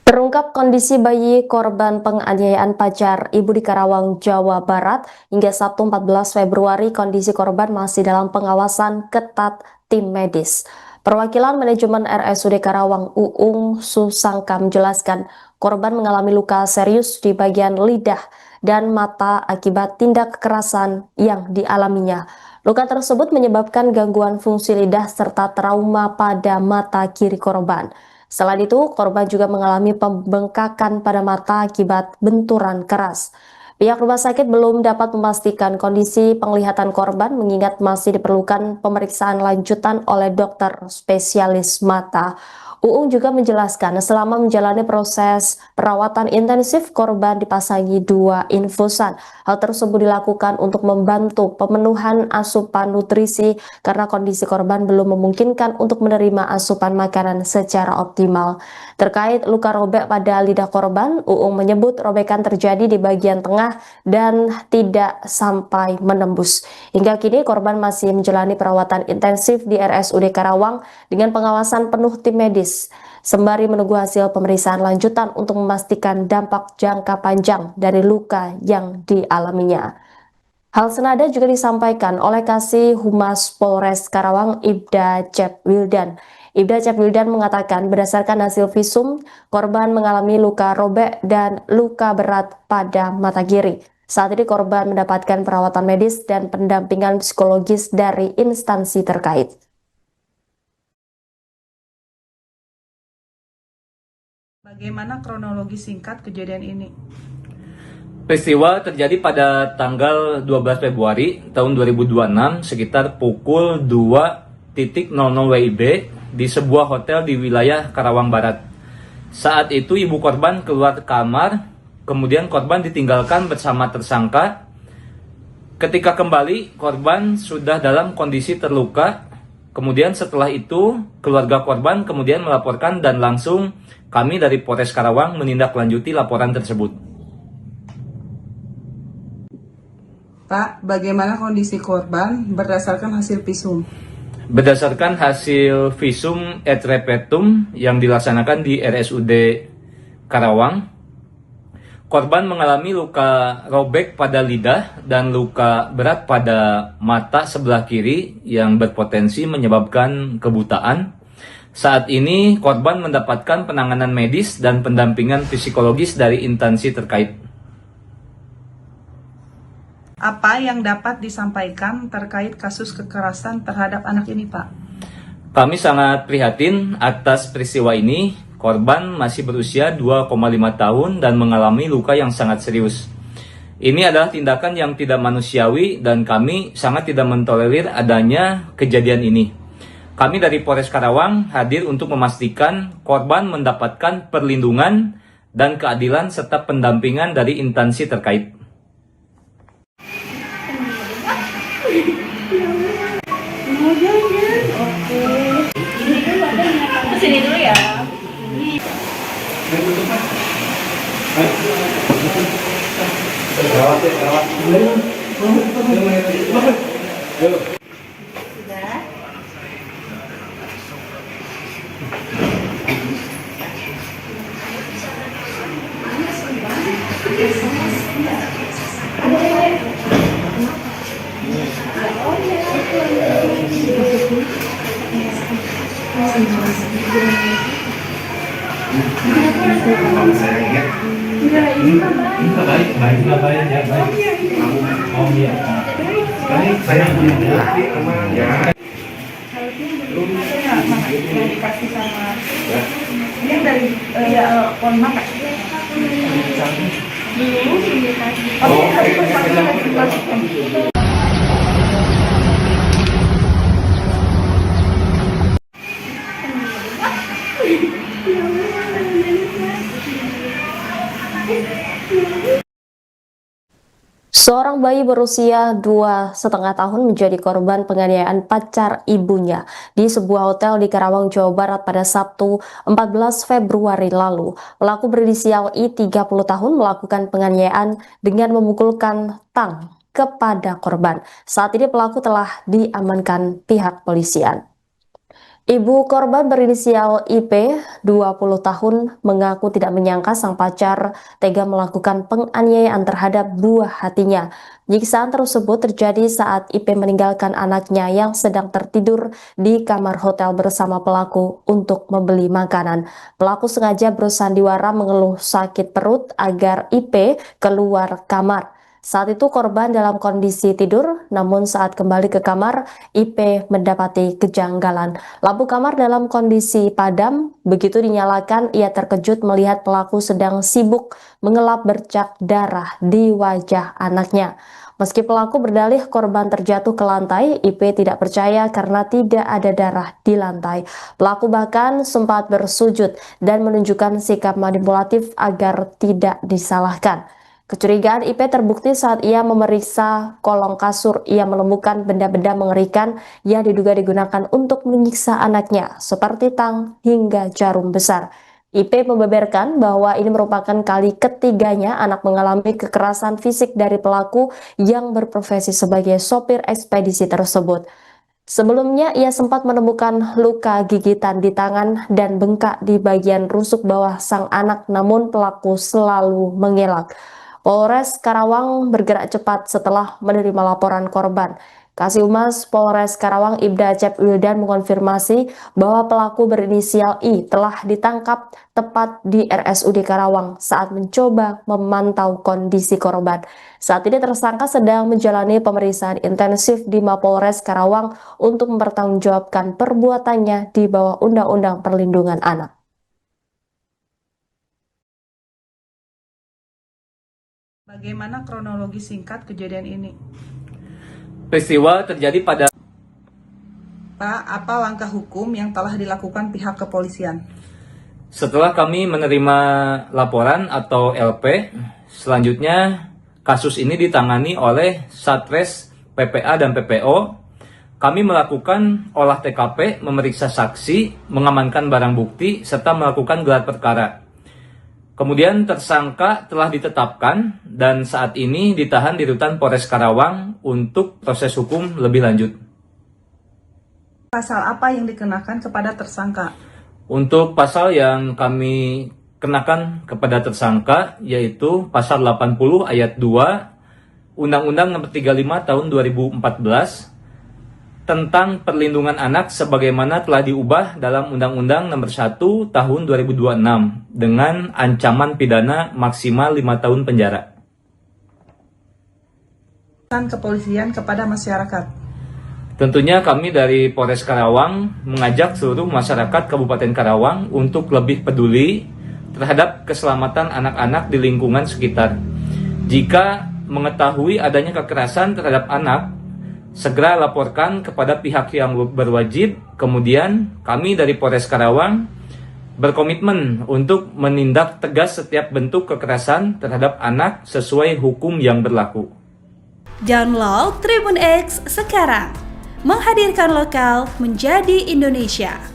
Terungkap kondisi bayi korban penganiayaan pacar ibu di Karawang, Jawa Barat. Hingga Sabtu 14 Februari, kondisi korban masih dalam pengawasan ketat tim medis. Perwakilan manajemen RSUD Karawang, Uung Susangka, menjelaskan korban mengalami luka serius di bagian lidah dan mata akibat tindak kekerasan yang dialaminya. Luka tersebut menyebabkan gangguan fungsi lidah serta trauma pada mata kiri korban. Selain itu, korban juga mengalami pembengkakan pada mata akibat benturan keras. Pihak rumah sakit belum dapat memastikan kondisi penglihatan korban mengingat masih diperlukan pemeriksaan lanjutan oleh dokter spesialis mata. Uung juga menjelaskan selama menjalani proses perawatan intensif, korban dipasangi 2 infusan. Hal tersebut dilakukan untuk membantu pemenuhan asupan nutrisi karena kondisi korban belum memungkinkan untuk menerima asupan makanan secara optimal. Terkait luka robek pada lidah korban, Uung menyebut robekan terjadi di bagian tengah dan tidak sampai menembus. Hingga kini korban masih menjalani perawatan intensif di RSUD Karawang dengan pengawasan penuh tim medis, sembari menunggu hasil pemeriksaan lanjutan untuk memastikan dampak jangka panjang dari luka yang dialaminya. Hal senada juga disampaikan oleh Kasih Humas Polres Karawang, Ibda Cep Wildan. Ibda Cep Wildan mengatakan berdasarkan hasil visum, korban mengalami luka robek dan luka berat pada mata kiri. Saat ini korban mendapatkan perawatan medis dan pendampingan psikologis dari instansi terkait. Bagaimana kronologi singkat kejadian ini? Peristiwa terjadi pada tanggal 12 Februari tahun 2026 sekitar pukul 2.00 WIB di sebuah hotel di wilayah Karawang Barat. Saat itu ibu korban keluar kamar, kemudian korban ditinggalkan bersama tersangka. Ketika kembali, korban sudah dalam kondisi terluka. Kemudian setelah itu, keluarga korban kemudian melaporkan dan langsung kami dari Polres Karawang menindaklanjuti laporan tersebut. Pak, bagaimana kondisi korban berdasarkan hasil visum? Berdasarkan hasil visum et repertum yang dilaksanakan di RSUD Karawang, korban mengalami luka robek pada lidah dan luka berat pada mata sebelah kiri yang berpotensi menyebabkan kebutaan. Saat ini korban mendapatkan penanganan medis dan pendampingan psikologis dari instansi terkait. Apa yang dapat disampaikan terkait kasus kekerasan terhadap anak ini, Pak? Kami sangat prihatin atas peristiwa ini. Korban masih berusia 2,5 tahun dan mengalami luka yang sangat serius. Ini adalah tindakan yang tidak manusiawi dan kami sangat tidak mentolerir adanya kejadian ini. Kami dari Polres Karawang hadir untuk memastikan korban mendapatkan perlindungan dan keadilan serta pendampingan dari instansi terkait. Sini dulu ya. Baik ya, baik. Oh iya. Baik, saya punya ya. Yang dikasih sama yang dari pohon mata. Dulu dikasih. Oh, Seorang bayi berusia 2,5 tahun menjadi korban penganiayaan pacar ibunya di sebuah hotel di Karawang, Jawa Barat pada Sabtu 14 Februari lalu. Pelaku berinisial I 30 tahun melakukan penganiayaan dengan memukulkan tang kepada korban. Saat ini pelaku telah diamankan pihak polisian. Ibu korban berinisial IP, 20 tahun, mengaku tidak menyangka sang pacar tega melakukan penganiayaan terhadap buah hatinya. Nyiksaan tersebut terjadi saat IP meninggalkan anaknya yang sedang tertidur di kamar hotel bersama pelaku untuk membeli makanan. Pelaku sengaja bersandiwara mengeluh sakit perut agar IP keluar kamar. Saat itu korban dalam kondisi tidur, namun saat kembali ke kamar, IP mendapati kejanggalan. Lampu kamar dalam kondisi padam, begitu dinyalakan, ia terkejut melihat pelaku sedang sibuk mengelap bercak darah di wajah anaknya. Meski pelaku berdalih korban terjatuh ke lantai, IP tidak percaya karena tidak ada darah di lantai. Pelaku bahkan sempat bersujud dan menunjukkan sikap manipulatif agar tidak disalahkan. Kecurigaan IP terbukti saat ia memeriksa kolong kasur. Ia menemukan benda-benda mengerikan yang diduga digunakan untuk menyiksa anaknya, seperti tang hingga jarum besar. IP membeberkan bahwa ini merupakan kali ketiganya anak mengalami kekerasan fisik dari pelaku yang berprofesi sebagai sopir ekspedisi tersebut. Sebelumnya, ia sempat menemukan luka gigitan di tangan dan bengkak di bagian rusuk bawah sang anak, namun pelaku selalu mengelak. Polres Karawang bergerak cepat setelah menerima laporan korban. Kasih Humas Polres Karawang Ibda Cep Wildan mengonfirmasi bahwa pelaku berinisial I telah ditangkap tepat di RSUD Karawang saat mencoba memantau kondisi korban. Saat ini tersangka sedang menjalani pemeriksaan intensif di Mapolres Karawang untuk mempertanggungjawabkan perbuatannya di bawah Undang-Undang Perlindungan Anak. Bagaimana kronologi singkat kejadian ini? Peristiwa terjadi pada Pak, apa langkah hukum yang telah dilakukan pihak kepolisian? setelah kami menerima laporan atau LP, selanjutnya kasus ini ditangani oleh Satres PPA dan PPO. Kami melakukan olah TKP, memeriksa saksi, mengamankan barang bukti, serta melakukan gelar perkara. Kemudian tersangka telah ditetapkan dan saat ini ditahan di Rutan Polres Karawang untuk proses hukum lebih lanjut. Pasal apa yang dikenakan kepada tersangka? Untuk pasal yang kami kenakan kepada tersangka yaitu pasal 80 ayat 2 Undang-Undang Nomor 35 Tahun 2014 tentang perlindungan anak sebagaimana telah diubah dalam Undang-Undang Nomor 1 Tahun 2026 dengan ancaman pidana maksimal 5 tahun penjara. Pesan kepolisian kepada masyarakat. Tentunya kami dari Polres Karawang mengajak seluruh masyarakat Kabupaten Karawang untuk lebih peduli terhadap keselamatan anak-anak di lingkungan sekitar. Jika mengetahui adanya kekerasan terhadap anak, segera laporkan kepada pihak yang berwajib. Kemudian kami dari Polres Karawang berkomitmen untuk menindak tegas setiap bentuk kekerasan terhadap anak sesuai hukum yang berlaku. Download Tribun X sekarang, menghadirkan lokal menjadi Indonesia.